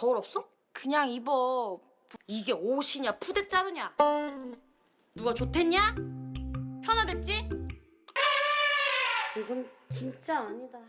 거울 없어? 그냥 입어. 이게 옷이냐 푸대자루냐? 누가 좋댔냐? 편하댔지? 이건 진짜 아니다.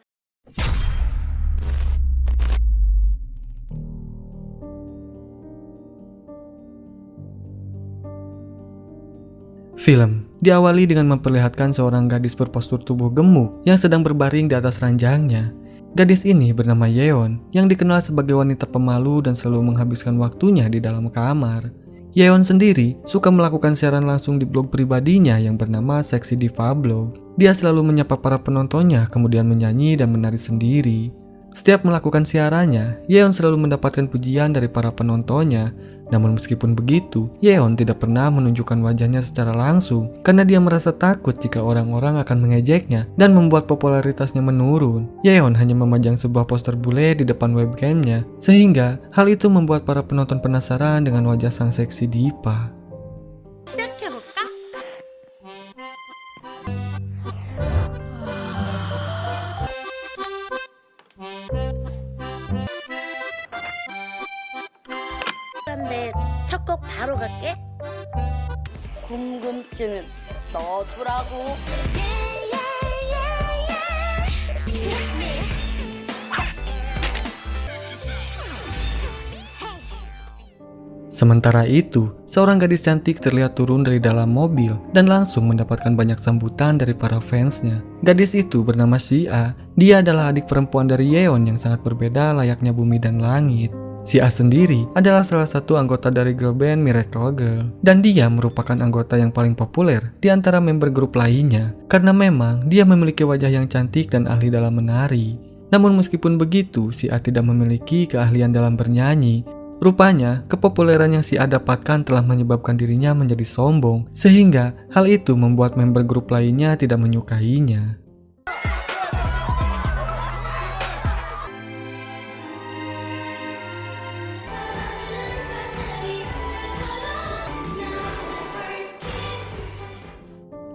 Film diawali dengan memperlihatkan seorang gadis berpostur tubuh gemuk yang sedang berbaring di atas ranjangnya. Gadis ini bernama Yeon yang dikenal sebagai wanita pemalu dan selalu menghabiskan waktunya di dalam kamar. Yeon sendiri suka melakukan siaran langsung di blog pribadinya yang bernama Sexy Diva Blog. Dia selalu menyapa para penontonnya kemudian menyanyi dan menari sendiri. Setiap melakukan siarannya, Yeon selalu mendapatkan pujian dari para penontonnya. Namun meskipun begitu, Yeon tidak pernah menunjukkan wajahnya secara langsung karena dia merasa takut jika orang-orang akan mengejeknya dan membuat popularitasnya menurun. Yeon hanya memajang sebuah poster bule di depan webcamnya, sehingga hal itu membuat para penonton penasaran dengan wajah sang seksi diva. 시작해볼까? 근데 첫 곡 바로 갈게. 궁금증은 너두라고. Sementara itu, seorang gadis cantik terlihat turun dari dalam mobil dan langsung mendapatkan banyak sambutan dari para fansnya. Gadis itu bernama Sia. Dia adalah adik perempuan dari Yeon yang sangat berbeda layaknya bumi dan langit. Sia sendiri adalah salah satu anggota dari girl band Miracle Girl, dan dia merupakan anggota yang paling populer di antara member grup lainnya karena memang dia memiliki wajah yang cantik dan ahli dalam menari. Namun meskipun begitu, Sia tidak memiliki keahlian dalam bernyanyi. Rupanya, kepopuleran yang Sia dapatkan telah menyebabkan dirinya menjadi sombong, sehingga hal itu membuat member grup lainnya tidak menyukainya.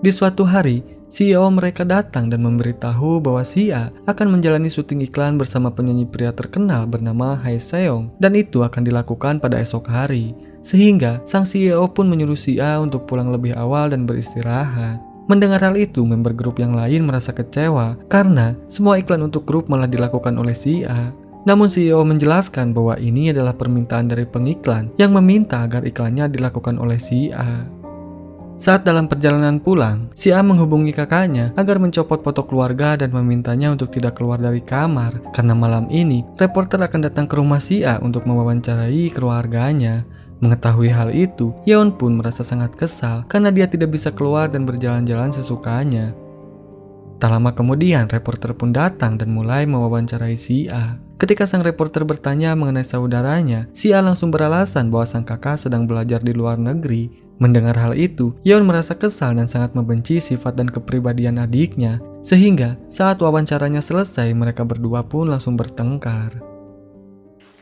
Di suatu hari, CEO mereka datang dan memberitahu bahwa Sia akan menjalani syuting iklan bersama penyanyi pria terkenal bernama Hae Seong, dan itu akan dilakukan pada esok hari. Sehingga sang CEO pun menyuruh Sia untuk pulang lebih awal dan beristirahat. Mendengar hal itu, member grup yang lain merasa kecewa karena semua iklan untuk grup malah dilakukan oleh Sia. Namun CEO menjelaskan bahwa ini adalah permintaan dari pengiklan yang meminta agar iklannya dilakukan oleh Sia. Saat dalam perjalanan pulang, Sia menghubungi kakaknya agar mencopot foto keluarga dan memintanya untuk tidak keluar dari kamar karena malam ini reporter akan datang ke rumah Sia untuk mewawancarai keluarganya. Mengetahui hal itu, Yeon pun merasa sangat kesal karena dia tidak bisa keluar dan berjalan-jalan sesukanya. Tak lama kemudian, reporter pun datang dan mulai mewawancarai Sia. Ketika sang reporter bertanya mengenai saudaranya, Sia langsung beralasan bahwa sang kakak sedang belajar di luar negeri. Mendengar hal itu, Yeon merasa kesal dan sangat membenci sifat dan kepribadian adiknya, sehingga saat wawancaranya selesai, mereka berdua pun langsung bertengkar.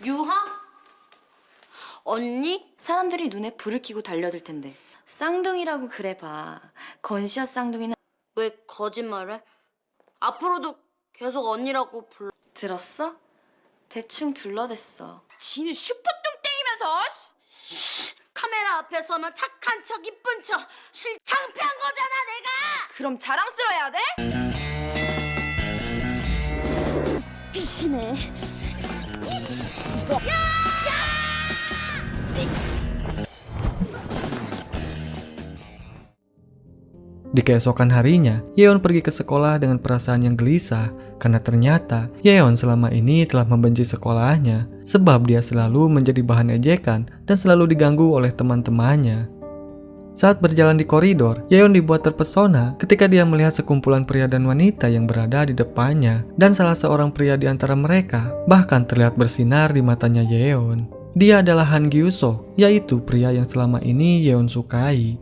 유하? 언니? 사람들이 눈에 불을 켜고 달려들 텐데. 쌍둥이라고 그래봐. 건시아 쌍둥이는 왜 거짓말해? 앞으로도 계속 언니라고 불러. 들었어? 대충 둘러댔어. 지는 슈퍼뚱땡이면서 카메라 앞에 서면 착한 척 이쁜 척 창피한 거잖아 내가. 그럼 자랑스러워야 돼? 귀신해. Di keesokan harinya, Yeon pergi ke sekolah dengan perasaan yang gelisah karena ternyata Yeon selama ini telah membenci sekolahnya sebab dia selalu menjadi bahan ejekan dan selalu diganggu oleh teman-temannya. Saat berjalan di koridor, Yeon dibuat terpesona ketika dia melihat sekumpulan pria dan wanita yang berada di depannya, dan salah seorang pria di antara mereka bahkan terlihat bersinar di matanya Yeon. Dia adalah Han Gyu-sok, yaitu pria yang selama ini Yeon sukai.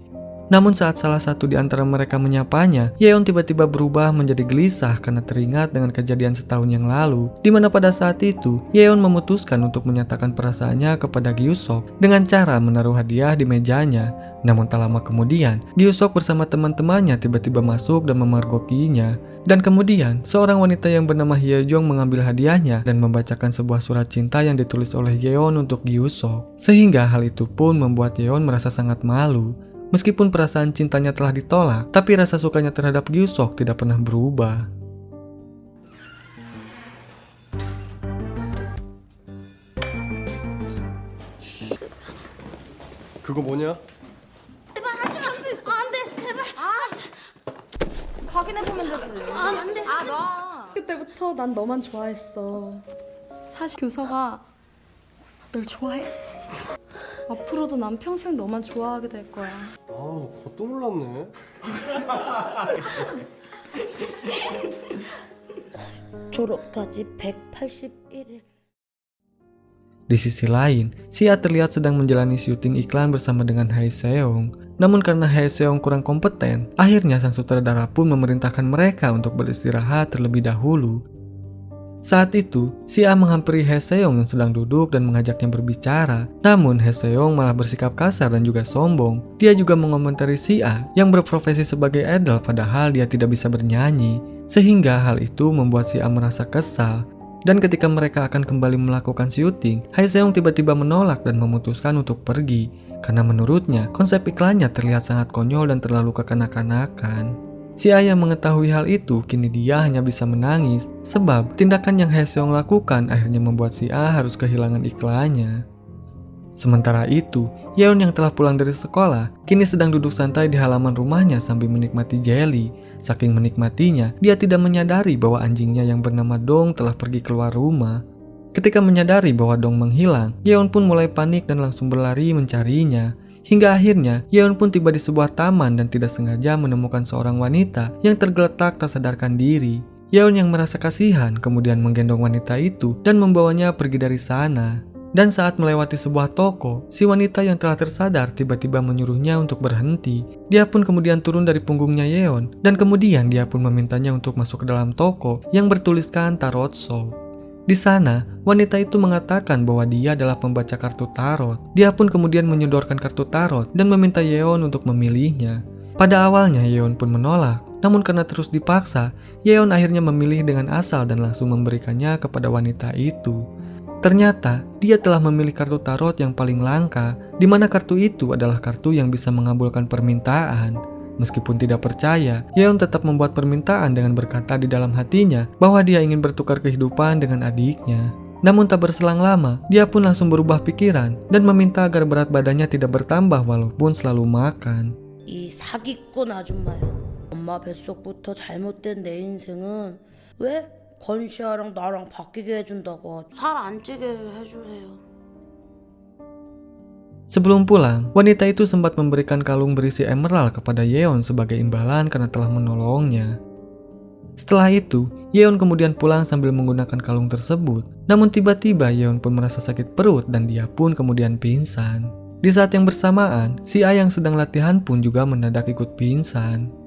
Namun saat salah satu di antara mereka menyapanya, Yeon tiba-tiba berubah menjadi gelisah karena teringat dengan kejadian setahun yang lalu, di mana pada saat itu Yeon memutuskan untuk menyatakan perasaannya kepada Gyusok dengan cara menaruh hadiah di mejanya. Namun tak lama kemudian, Gyusok bersama teman-temannya tiba-tiba masuk dan memergokinya. Dan kemudian, seorang wanita yang bernama Hyejong mengambil hadiahnya dan membacakan sebuah surat cinta yang ditulis oleh Yeon untuk Gyusok. Sehingga hal itu pun membuat Yeon merasa sangat malu. Meskipun perasaan cintanya telah ditolak, tapi rasa sukanya terhadap Gyusok tidak pernah berubah. 그거 뭐냐? 제발 할수 있어. 안 돼, 제발. 확인해보면 되지. 안 돼. 놔. 그때부터 난 너만 좋아했어. 사실 교서가 널 좋아해. 앞으로도 난 평생 너만 좋아하게 될 거야. 아, 그것도 몰랐네. 졸업까지 181일. Di sisi lain, Sia terlihat sedang menjalani syuting iklan bersama dengan Hae Seong. Namun karena Hae Seong kurang kompeten, akhirnya sang sutradara pun memerintahkan mereka untuk beristirahat terlebih dahulu. Saat itu, Sia menghampiri Hae Seong yang sedang duduk dan mengajaknya berbicara. Namun Hae Seong malah bersikap kasar dan juga sombong. Dia juga mengomentari Sia yang berprofesi sebagai idol padahal dia tidak bisa bernyanyi. Sehingga hal itu membuat Sia merasa kesal. Dan ketika mereka akan kembali melakukan syuting, Hae Seong tiba-tiba menolak dan memutuskan untuk pergi. Karena menurutnya, konsep iklannya terlihat sangat konyol dan terlalu kekanak-kanakan. Sia yang mengetahui hal itu, kini dia hanya bisa menangis. Sebab tindakan yang Hae Seong lakukan akhirnya membuat Sia harus kehilangan iklannya. Sementara itu, Yeon yang telah pulang dari sekolah, kini sedang duduk santai di halaman rumahnya sambil menikmati jelly. Saking menikmatinya, dia tidak menyadari bahwa anjingnya yang bernama Dong telah pergi keluar rumah. Ketika menyadari bahwa Dong menghilang, Yeon pun mulai panik dan langsung berlari mencarinya. Hingga akhirnya, Yeon pun tiba di sebuah taman dan tidak sengaja menemukan seorang wanita yang tergeletak tak sadarkan diri. Yeon yang merasa kasihan kemudian menggendong wanita itu dan membawanya pergi dari sana. Dan saat melewati sebuah toko, si wanita yang telah tersadar tiba-tiba menyuruhnya untuk berhenti. Dia pun kemudian turun dari punggungnya Yeon, dan kemudian dia pun memintanya untuk masuk ke dalam toko yang bertuliskan Tarot Show. Di sana, wanita itu mengatakan bahwa dia adalah pembaca kartu tarot. Dia pun kemudian menyodorkan kartu tarot dan meminta Yeon untuk memilihnya. Pada awalnya Yeon pun menolak, namun karena terus dipaksa, Yeon akhirnya memilih dengan asal dan langsung memberikannya kepada wanita itu. Ternyata, dia telah memilih kartu tarot yang paling langka, di mana kartu itu adalah kartu yang bisa mengabulkan permintaan. Meskipun tidak percaya, Yeon tetap membuat permintaan dengan berkata di dalam hatinya bahwa dia ingin bertukar kehidupan dengan adiknya. Namun tak berselang lama, dia pun langsung berubah pikiran dan meminta agar berat badannya tidak bertambah walaupun selalu makan. 이 사기꾼 아줌마야. 엄마 뱃속부터 잘못된 내 인생은 왜 건시아랑 나랑 바뀌게 해준다고 살 안 찌게 해주세요. Sebelum pulang, wanita itu sempat memberikan kalung berisi emerald kepada Yeon sebagai imbalan karena telah menolongnya. Setelah itu, Yeon kemudian pulang sambil menggunakan kalung tersebut. Namun tiba-tiba Yeon pun merasa sakit perut dan dia pun kemudian pingsan. Di saat yang bersamaan, si A yang sedang latihan pun juga mendadak ikut pingsan.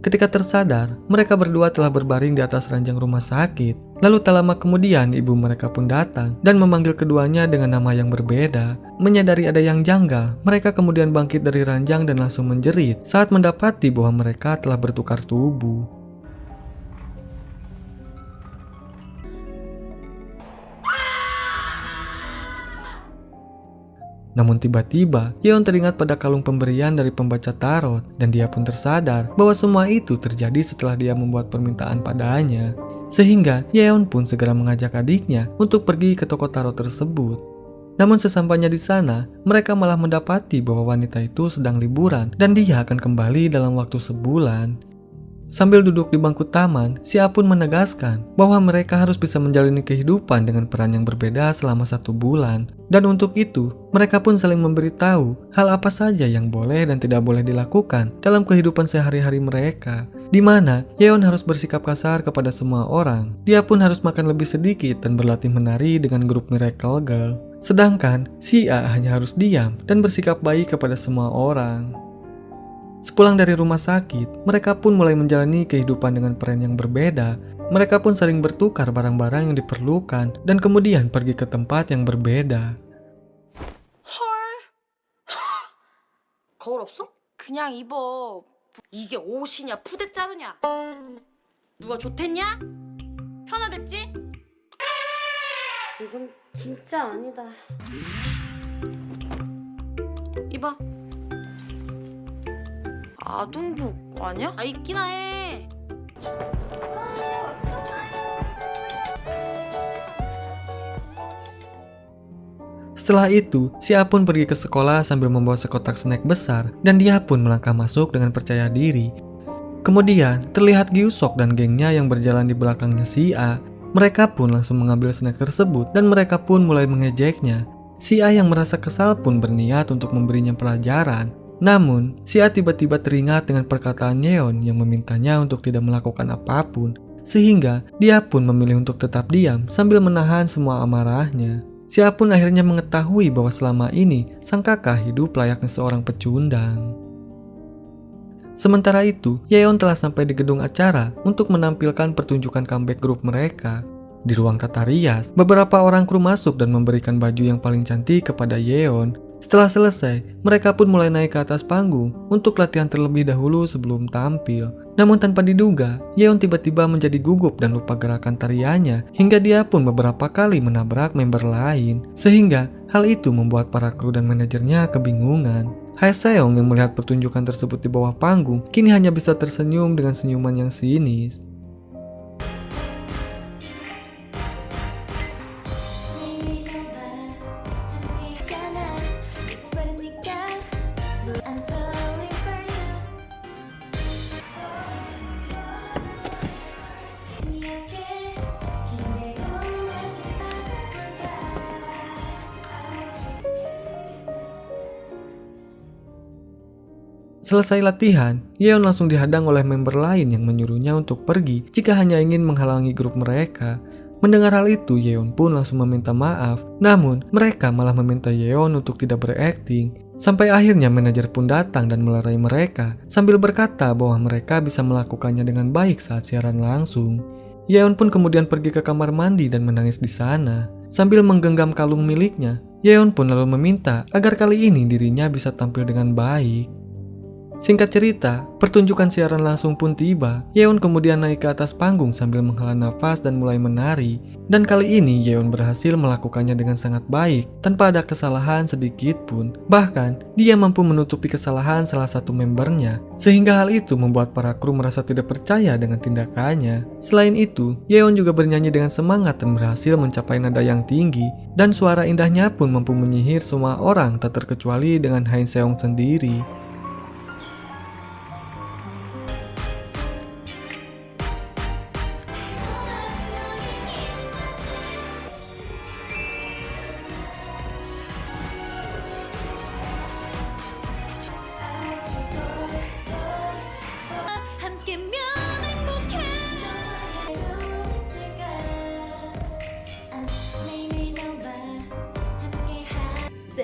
Ketika tersadar, mereka berdua telah berbaring di atas ranjang rumah sakit. Lalu tak lama kemudian ibu mereka pun datang dan memanggil keduanya dengan nama yang berbeda. Menyadari ada yang janggal, mereka kemudian bangkit dari ranjang dan langsung menjerit saat mendapati bahwa mereka telah bertukar tubuh. Namun tiba-tiba, Yeon teringat pada kalung pemberian dari pembaca tarot dan dia pun tersadar bahwa semua itu terjadi setelah dia membuat permintaan padanya. Sehingga Yeon pun segera mengajak adiknya untuk pergi ke toko tarot tersebut. Namun sesampainya di sana, mereka malah mendapati bahwa wanita itu sedang liburan dan dia akan kembali dalam waktu sebulan. Sambil duduk di bangku taman, si A pun menegaskan bahwa mereka harus bisa menjalani kehidupan dengan peran yang berbeda selama 1 bulan. Dan untuk itu, mereka pun saling memberitahu hal apa saja yang boleh dan tidak boleh dilakukan dalam kehidupan sehari-hari mereka. Di mana Yeon harus bersikap kasar kepada semua orang. Dia pun harus makan lebih sedikit dan berlatih menari dengan grup Miracle Girl. Sedangkan si A hanya harus diam dan bersikap baik kepada semua orang. Sepulang dari rumah sakit, mereka pun mulai menjalani kehidupan dengan peran yang berbeda. Mereka pun saling bertukar barang-barang yang diperlukan dan kemudian pergi ke tempat yang berbeda. 거울 없어? 그냥 입어. 이게 옷이냐 푸대자루냐? 누가 좋댔냐? 편하댔지? 이건 진짜 아니다. 입어. 아동복 아니야? 아 입기나 해. Setelah itu, si A pun pergi ke sekolah sambil membawa sekotak snack besar dan dia pun melangkah masuk dengan percaya diri. Kemudian, terlihat Gyusok dan gengnya yang berjalan di belakangnya si A. Mereka pun langsung mengambil snack tersebut dan mereka pun mulai mengejeknya. Si A yang merasa kesal pun berniat untuk memberinya pelajaran. Namun, si A tiba-tiba teringat dengan perkataan Yeon yang memintanya untuk tidak melakukan apapun. Sehingga, dia pun memilih untuk tetap diam sambil menahan semua amarahnya. Si A pun akhirnya mengetahui bahwa selama ini sang kakak hidup layaknya seorang pecundang. Sementara itu, Yeon telah sampai di gedung acara untuk menampilkan pertunjukan comeback grup mereka. Di ruang tata rias, beberapa orang kru masuk dan memberikan baju yang paling cantik kepada Yeon. Setelah selesai, mereka pun mulai naik ke atas panggung untuk latihan terlebih dahulu sebelum tampil. Namun tanpa diduga, Yeon tiba-tiba menjadi gugup dan lupa gerakan tariannya hingga dia pun beberapa kali menabrak member lain. Sehingga hal itu membuat para kru dan manajernya kebingungan. Hae-seong yang melihat pertunjukan tersebut di bawah panggung kini hanya bisa tersenyum dengan senyuman yang sinis. Selesai latihan, Yeon langsung dihadang oleh member lain yang menyuruhnya untuk pergi jika hanya ingin menghalangi grup mereka. Mendengar hal itu, Yeon pun langsung meminta maaf. Namun, mereka malah meminta Yeon untuk tidak berakting. Sampai akhirnya manajer pun datang dan melerai mereka sambil berkata bahwa mereka bisa melakukannya dengan baik saat siaran langsung. Yeon pun kemudian pergi ke kamar mandi dan menangis di sana. Sambil menggenggam kalung miliknya, Yeon pun lalu meminta agar kali ini dirinya bisa tampil dengan baik. Singkat cerita, pertunjukan siaran langsung pun tiba. Yeon kemudian naik ke atas panggung sambil menghela nafas dan mulai menari. Dan kali ini Yeon berhasil melakukannya dengan sangat baik, tanpa ada kesalahan sedikit pun. Bahkan, dia mampu menutupi kesalahan salah satu membernya. Sehingga hal itu membuat para kru merasa tidak percaya dengan tindakannya. Selain itu, Yeon juga bernyanyi dengan semangat dan berhasil mencapai nada yang tinggi. Dan suara indahnya pun mampu menyihir semua orang tak terkecuali dengan Hae-seong sendiri.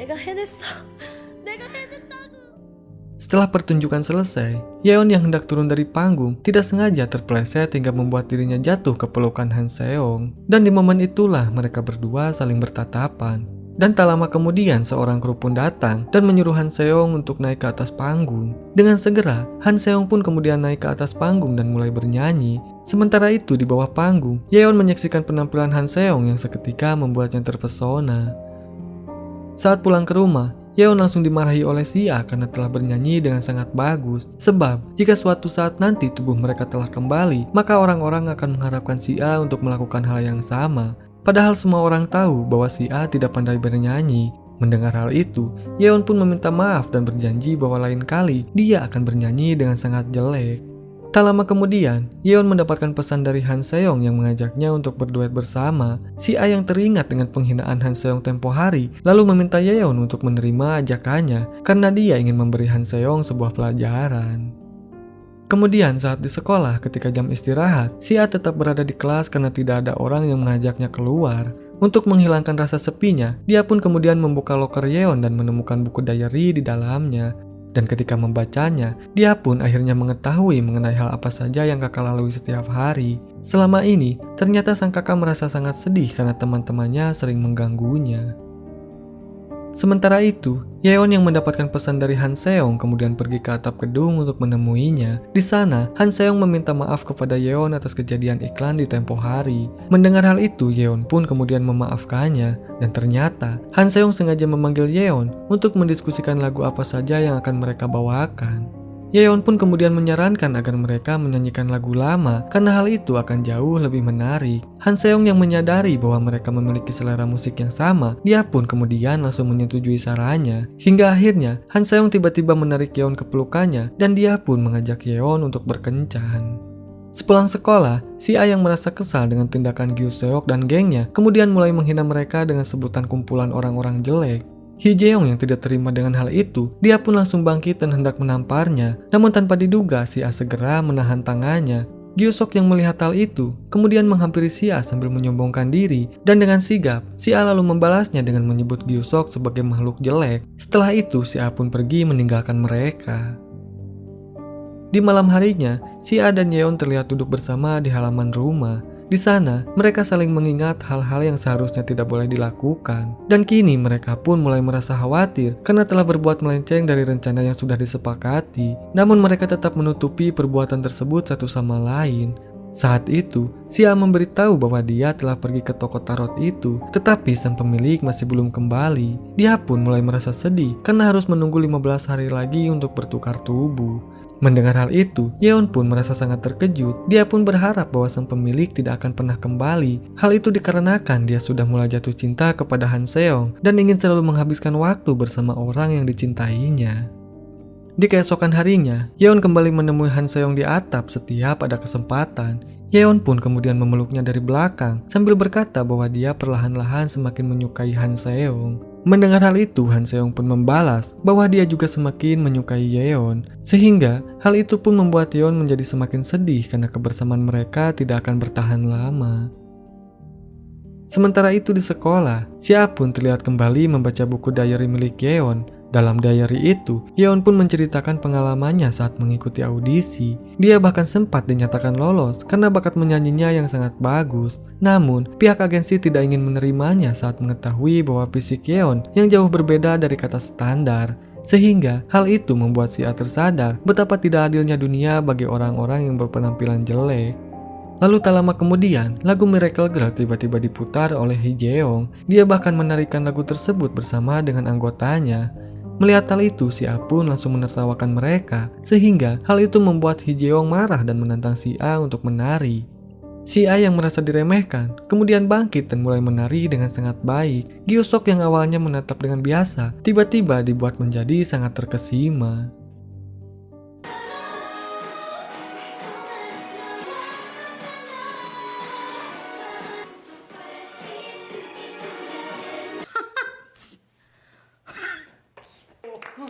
내가 해냈어. 내가 해냈다고. Setelah pertunjukan selesai, Yeon yang hendak turun dari panggung tidak sengaja terpleset hingga membuat dirinya jatuh ke pelukan Han-seong. Dan di momen itulah mereka berdua saling bertatapan. Dan tak lama kemudian seorang kru pun datang dan menyuruh Han-seong untuk naik ke atas panggung. Dengan segera, Han-seong pun kemudian naik ke atas panggung dan mulai bernyanyi. Sementara itu di bawah panggung, Yeon menyaksikan penampilan Han-seong yang seketika membuatnya terpesona. Saat pulang ke rumah, Yeon langsung dimarahi oleh si A karena telah bernyanyi dengan sangat bagus. Sebab, jika suatu saat nanti tubuh mereka telah kembali, maka orang-orang akan mengharapkan si A untuk melakukan hal yang sama. Padahal semua orang tahu bahwa si A tidak pandai bernyanyi. Mendengar hal itu, Yeon pun meminta maaf dan berjanji bahwa lain kali dia akan bernyanyi dengan sangat jelek. Tak lama kemudian, Yeon mendapatkan pesan dari Han-seong yang mengajaknya untuk berduet bersama. Si A yang teringat dengan penghinaan Han-seong tempo hari, lalu meminta Yeon untuk menerima ajakannya karena dia ingin memberi Han-seong sebuah pelajaran. Kemudian saat di sekolah ketika jam istirahat, si A tetap berada di kelas karena tidak ada orang yang mengajaknya keluar. Untuk menghilangkan rasa sepinya, dia pun kemudian membuka loker Yeon dan menemukan buku diary di dalamnya. Dan ketika membacanya, dia pun akhirnya mengetahui mengenai hal apa saja yang kakak lalui setiap hari. Selama ini, ternyata sang kakak merasa sangat sedih karena teman-temannya sering mengganggunya. Sementara itu, Yeon yang mendapatkan pesan dari Han Seong kemudian pergi ke atap gedung untuk menemuinya. Di sana, Han Seong meminta maaf kepada Yeon atas kejadian iklan di tempo hari. Mendengar hal itu, Yeon pun kemudian memaafkannya. Dan ternyata, Han Seong sengaja memanggil Yeon untuk mendiskusikan lagu apa saja yang akan mereka bawakan. Yeon pun kemudian menyarankan agar mereka menyanyikan lagu lama karena hal itu akan jauh lebih menarik. Han Seong yang menyadari bahwa mereka memiliki selera musik yang sama, dia pun kemudian langsung menyetujui sarannya. Hingga akhirnya Han Seong tiba-tiba menarik Yeon ke pelukannya dan dia pun mengajak Yeon untuk berkencan. Sepulang sekolah, si A yang merasa kesal dengan tindakan Gyu Seok dan gengnya kemudian mulai menghina mereka dengan sebutan kumpulan orang-orang jelek. Hee Jae-yong yang tidak terima dengan hal itu, dia pun langsung bangkit dan hendak menamparnya. Namun tanpa diduga, si A segera menahan tangannya. Gyu Seok yang melihat hal itu, kemudian menghampiri si A sambil menyombongkan diri. Dan dengan sigap, si A lalu membalasnya dengan menyebut Gyu Seok sebagai makhluk jelek. Setelah itu, si A pun pergi meninggalkan mereka. Di malam harinya, si A dan Yeon terlihat duduk bersama di halaman rumah. Di sana, mereka saling mengingat hal-hal yang seharusnya tidak boleh dilakukan. Dan kini mereka pun mulai merasa khawatir karena telah berbuat melenceng dari rencana yang sudah disepakati. Namun mereka tetap menutupi perbuatan tersebut satu sama lain. Saat itu, si A memberitahu bahwa dia telah pergi ke toko tarot itu, tetapi sang pemilik masih belum kembali. Dia pun mulai merasa sedih karena harus menunggu 15 hari lagi untuk bertukar tubuh. Mendengar hal itu, Yeon pun merasa sangat terkejut. Dia pun berharap bahwa sang pemilik tidak akan pernah kembali. Hal itu dikarenakan dia sudah mulai jatuh cinta kepada Han Seong dan ingin selalu menghabiskan waktu bersama orang yang dicintainya. Di keesokan harinya, Yeon kembali menemui Han Seong di atap setiap ada kesempatan. Yeon pun kemudian memeluknya dari belakang sambil berkata bahwa dia perlahan-lahan semakin menyukai Han Seong. Mendengar hal itu, Han Seong pun membalas bahwa dia juga semakin menyukai Yeon. Sehingga hal itu pun membuat Yeon menjadi semakin sedih karena kebersamaan mereka tidak akan bertahan lama. Sementara itu di sekolah, si A pun terlihat kembali membaca buku diary milik Yeon. Dalam diary itu, Yeon pun menceritakan pengalamannya saat mengikuti audisi. Dia bahkan sempat dinyatakan lolos karena bakat menyanyinya yang sangat bagus. Namun, pihak agensi tidak ingin menerimanya saat mengetahui bahwa fisik Yeon yang jauh berbeda dari kata standar. Sehingga hal itu membuat si A tersadar betapa tidak adilnya dunia bagi orang-orang yang berpenampilan jelek. Lalu tak lama kemudian, lagu Miracle Girl tiba-tiba diputar oleh Hee Jae-yong. Dia bahkan menarikan lagu tersebut bersama dengan anggotanya. Melihat hal itu, si A pun langsung menertawakan mereka, sehingga hal itu membuat Hee Jae-yong marah dan menantang si A untuk menari. Si A yang merasa diremehkan, kemudian bangkit dan mulai menari dengan sangat baik. Gyu Seok yang awalnya menatap dengan biasa, tiba-tiba dibuat menjadi sangat terkesima.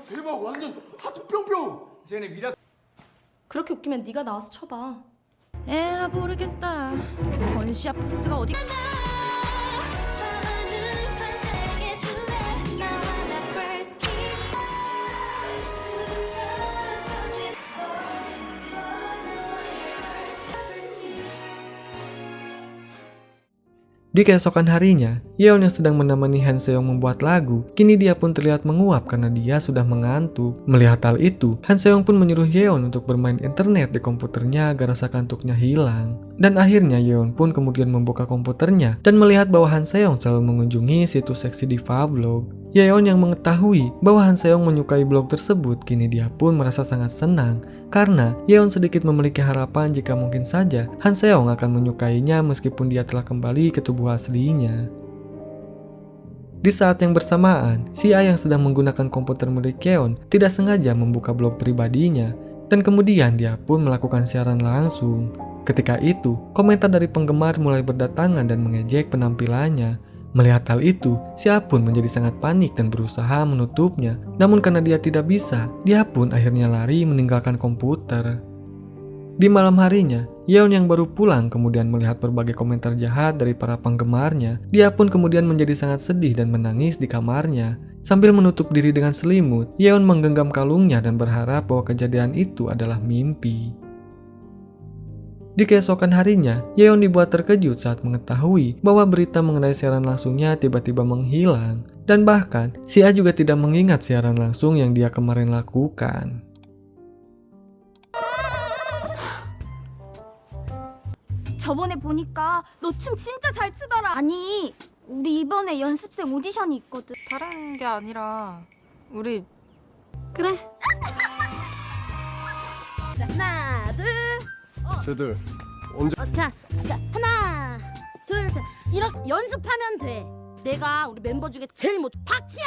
대박 완전 하트 뿅뿅. 그렇게 웃기면 네가 나와서 쳐봐. 에라 모르겠다. 건시아 포스가 어디? Di keesokan harinya, Yeon yang sedang menemani Han Seong membuat lagu, kini dia pun terlihat menguap karena dia sudah mengantuk. Melihat hal itu, Han Seong pun menyuruh Yeon untuk bermain internet di komputernya agar rasa kantuknya hilang. Dan akhirnya Yeon pun kemudian membuka komputernya dan melihat bahwa Han Seong selalu mengunjungi situs seksi diva blog. Yeon yang mengetahui bahwa Han Seong menyukai blog tersebut, kini dia pun merasa sangat senang karena Yeon sedikit memiliki harapan jika mungkin saja Han Seong akan menyukainya meskipun dia telah kembali ke tubuh aslinya. Di saat yang bersamaan, si A yang sedang menggunakan komputer milik Yeon tidak sengaja membuka blog pribadinya dan kemudian dia pun melakukan siaran langsung. Ketika itu, komentar dari penggemar mulai berdatangan dan mengejek penampilannya. Melihat hal itu, si A pun menjadi sangat panik dan berusaha menutupnya. Namun karena dia tidak bisa, dia pun akhirnya lari meninggalkan komputer. Di malam harinya, Yeon yang baru pulang kemudian melihat berbagai komentar jahat dari para penggemarnya. Dia pun kemudian menjadi sangat sedih dan menangis di kamarnya. Sambil menutup diri dengan selimut, Yeon menggenggam kalungnya dan berharap bahwa kejadian itu adalah mimpi. Di keesokan harinya, Yeon dibuat terkejut saat mengetahui bahwa berita mengenai siaran langsungnya tiba-tiba menghilang. Dan bahkan, Sia juga tidak mengingat siaran langsung yang dia kemarin lakukan. 저번에 보니까 너 춤 진짜 잘 추더라. 아니, 우리 이번에 연습생 오디션이 있거든. 다른 게 아니라 우리 그래. 자, 하나, 둘, 쟤들 언제 자, 하나, 둘, 셋. 이렇게 연습하면 돼. 내가 우리 멤버 중에 제일 못. 박치야.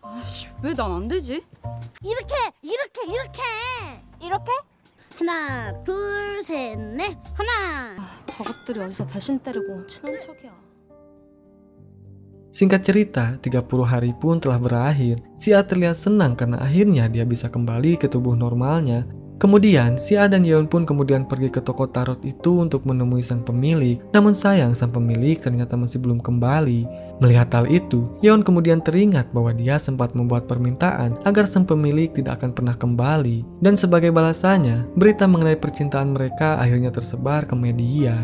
아씨, 왜 난 안 되지? 이렇게. 이렇게? 하나, 둘, 셋, 넷. 하나. 저것들이 어디서 배신 때리고 친한 척이야. Singkat cerita, 30 hari pun telah berakhir. Sia terlihat senang karena akhirnya dia bisa kembali ke tubuh normalnya. Kemudian, Sia dan Yeon pun kemudian pergi ke toko tarot itu untuk menemui sang pemilik. Namun sayang, sang pemilik ternyata masih belum kembali. Melihat hal itu, Yeon kemudian teringat bahwa dia sempat membuat permintaan agar sang pemilik tidak akan pernah kembali. Dan sebagai balasannya, berita mengenai percintaan mereka akhirnya tersebar ke media.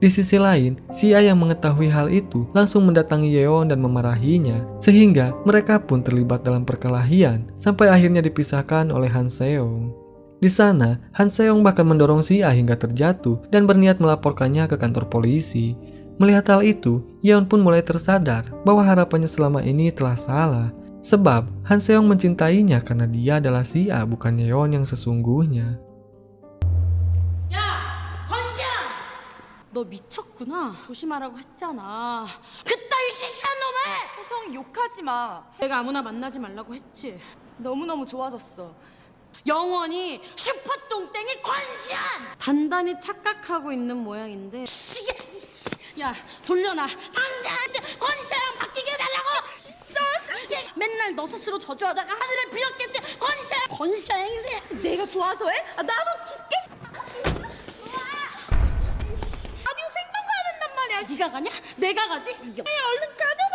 Di sisi lain, Sia yang mengetahui hal itu langsung mendatangi Yeon dan memarahinya, sehingga mereka pun terlibat dalam perkelahian sampai akhirnya dipisahkan oleh Han Seong. Di sana, Han Seong bahkan mendorong Sia hingga terjatuh dan berniat melaporkannya ke kantor polisi. Melihat hal itu, Yeon pun mulai tersadar bahwa harapannya selama ini telah salah, sebab Han Seong mencintainya karena dia adalah Sia bukan Yeon yang sesungguhnya. 너 미쳤구나. 조심하라고 했잖아. 그따위 시시한 놈을! 혜성 욕하지 마. 내가 아무나 만나지 말라고 했지. 너무너무 좋아졌어. 영원히 슈퍼똥땡이 권시안! 단단히 착각하고 있는 모양인데 시계! 야 돌려놔. 당장 권시아랑 바뀌게 해달라고! 맨날 너 스스로 저주하다가 하늘을 빌었겠지. 권시아 행세. 내가 좋아서 해? 아, 나도 죽겠어. 라디오 생방 가야 된단 말이야. 네가 가냐? 내가 가지? 얼른 가져가.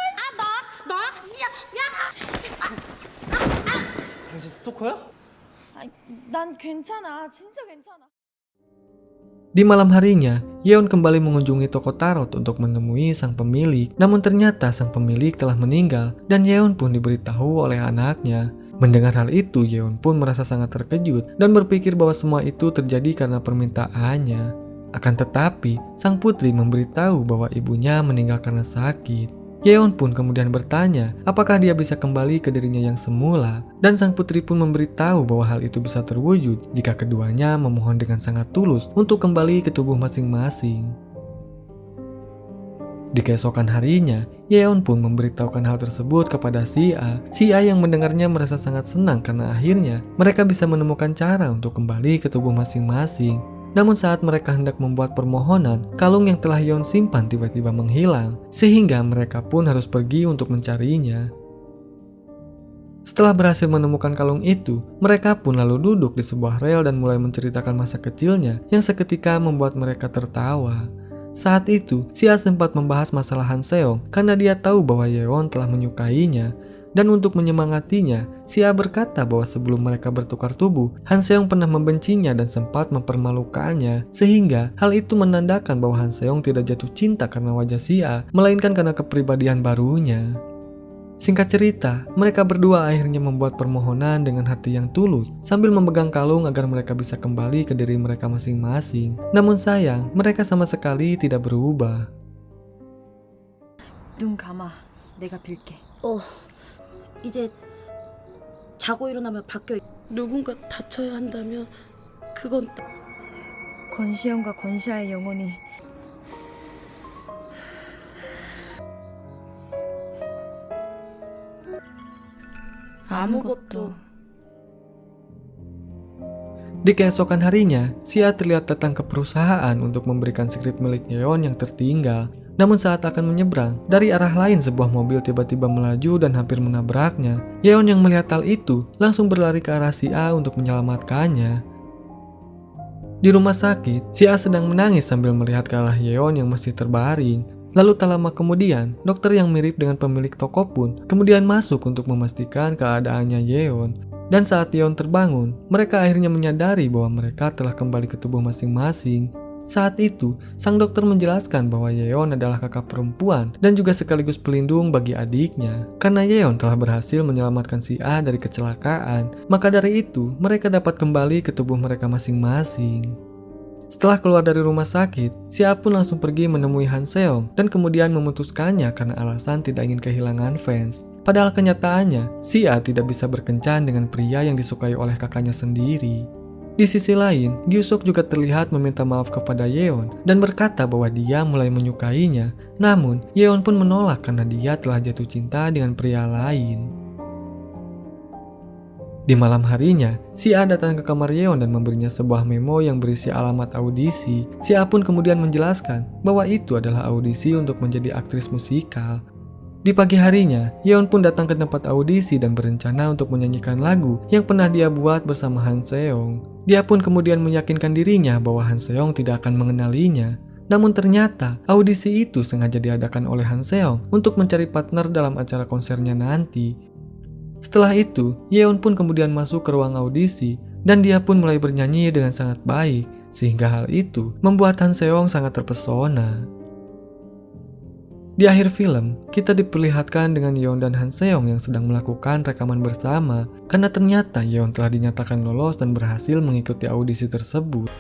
당신 스토커야? 난 괜찮아. 진짜 괜찮아. Di malam harinya, Yeon kembali mengunjungi toko tarot untuk menemui sang pemilik. Namun ternyata sang pemilik telah meninggal dan Yeon pun diberitahu oleh anaknya. Mendengar hal itu, Yeon pun merasa sangat terkejut dan berpikir bahwa semua itu terjadi karena permintaannya. Akan tetapi, sang putri memberitahu bahwa ibunya meninggal karena sakit. Yeon pun kemudian bertanya apakah dia bisa kembali ke dirinya yang semula, dan sang putri pun memberitahu bahwa hal itu bisa terwujud jika keduanya memohon dengan sangat tulus untuk kembali ke tubuh masing-masing. Di keesokan harinya, Yeon pun memberitahukan hal tersebut kepada Sia. Sia yang mendengarnya merasa sangat senang karena akhirnya mereka bisa menemukan cara untuk kembali ke tubuh masing-masing. Namun saat mereka hendak membuat permohonan, kalung yang telah Yeon simpan tiba-tiba menghilang, sehingga mereka pun harus pergi untuk mencarinya. Setelah berhasil menemukan kalung itu, mereka pun lalu duduk di sebuah rel dan mulai menceritakan masa kecilnya yang seketika membuat mereka tertawa. Saat itu, Sia sempat membahas masalah Han Seong karena dia tahu bahwa Yeon telah menyukainya. Dan untuk menyemangatinya, Sia berkata bahwa sebelum mereka bertukar tubuh, Han Seong pernah membencinya dan sempat mempermalukannya, sehingga hal itu menandakan bahwa Han Seong tidak jatuh cinta karena wajah Sia, melainkan karena kepribadian barunya. Singkat cerita, mereka berdua akhirnya membuat permohonan dengan hati yang tulus, sambil memegang kalung agar mereka bisa kembali ke diri mereka masing-masing. Namun sayang, mereka sama sekali tidak berubah. 눈 감아. 내가 빌게. 이제 자고 일어나면 바뀌어. 누군가 다쳐야 한다면 그건 권시현과 권시아의 영혼이 아무것도. Di keesokan harinya, Sia terlihat datang ke perusahaan untuk memberikan skrip milik Yeon yang tertinggal. Namun saat akan menyeberang, dari arah lain sebuah mobil tiba-tiba melaju dan hampir menabraknya. Yeon yang melihat hal itu langsung berlari ke arah Sia untuk menyelamatkannya. Di rumah sakit, Sia sedang menangis sambil melihat ke arah Yeon yang masih terbaring. Lalu tak lama kemudian, dokter yang mirip dengan pemilik toko pun kemudian masuk untuk memastikan keadaannya Yeon. Dan saat Yeon terbangun, mereka akhirnya menyadari bahwa mereka telah kembali ke tubuh masing-masing. Saat itu, sang dokter menjelaskan bahwa Yeon adalah kakak perempuan dan juga sekaligus pelindung bagi adiknya. Karena Yeon telah berhasil menyelamatkan si A dari kecelakaan, maka dari itu mereka dapat kembali ke tubuh mereka masing-masing. Setelah keluar dari rumah sakit, si A pun langsung pergi menemui Han Seong dan kemudian memutuskannya karena alasan tidak ingin kehilangan fans. Padahal kenyataannya, si A tidak bisa berkencan dengan pria yang disukai oleh kakaknya sendiri. Di sisi lain, Gyu-sok juga terlihat meminta maaf kepada Yeon dan berkata bahwa dia mulai menyukainya. Namun, Yeon pun menolak karena dia telah jatuh cinta dengan pria lain. Di malam harinya, si A datang ke kamar Yeon dan memberinya sebuah memo yang berisi alamat audisi. Si A pun kemudian menjelaskan bahwa itu adalah audisi untuk menjadi aktris musikal. Di pagi harinya, Yeon pun datang ke tempat audisi dan berencana untuk menyanyikan lagu yang pernah dia buat bersama Han Seong. Dia pun kemudian meyakinkan dirinya bahwa Han Seong tidak akan mengenalinya. Namun ternyata, audisi itu sengaja diadakan oleh Han Seong untuk mencari partner dalam acara konsernya nanti. Setelah itu, Yeon pun kemudian masuk ke ruang audisi dan dia pun mulai bernyanyi dengan sangat baik, sehingga hal itu membuat Han Seong sangat terpesona. Di akhir film, kita diperlihatkan dengan Yeon dan Han Seong yang sedang melakukan rekaman bersama karena ternyata Yeon telah dinyatakan lolos dan berhasil mengikuti audisi tersebut.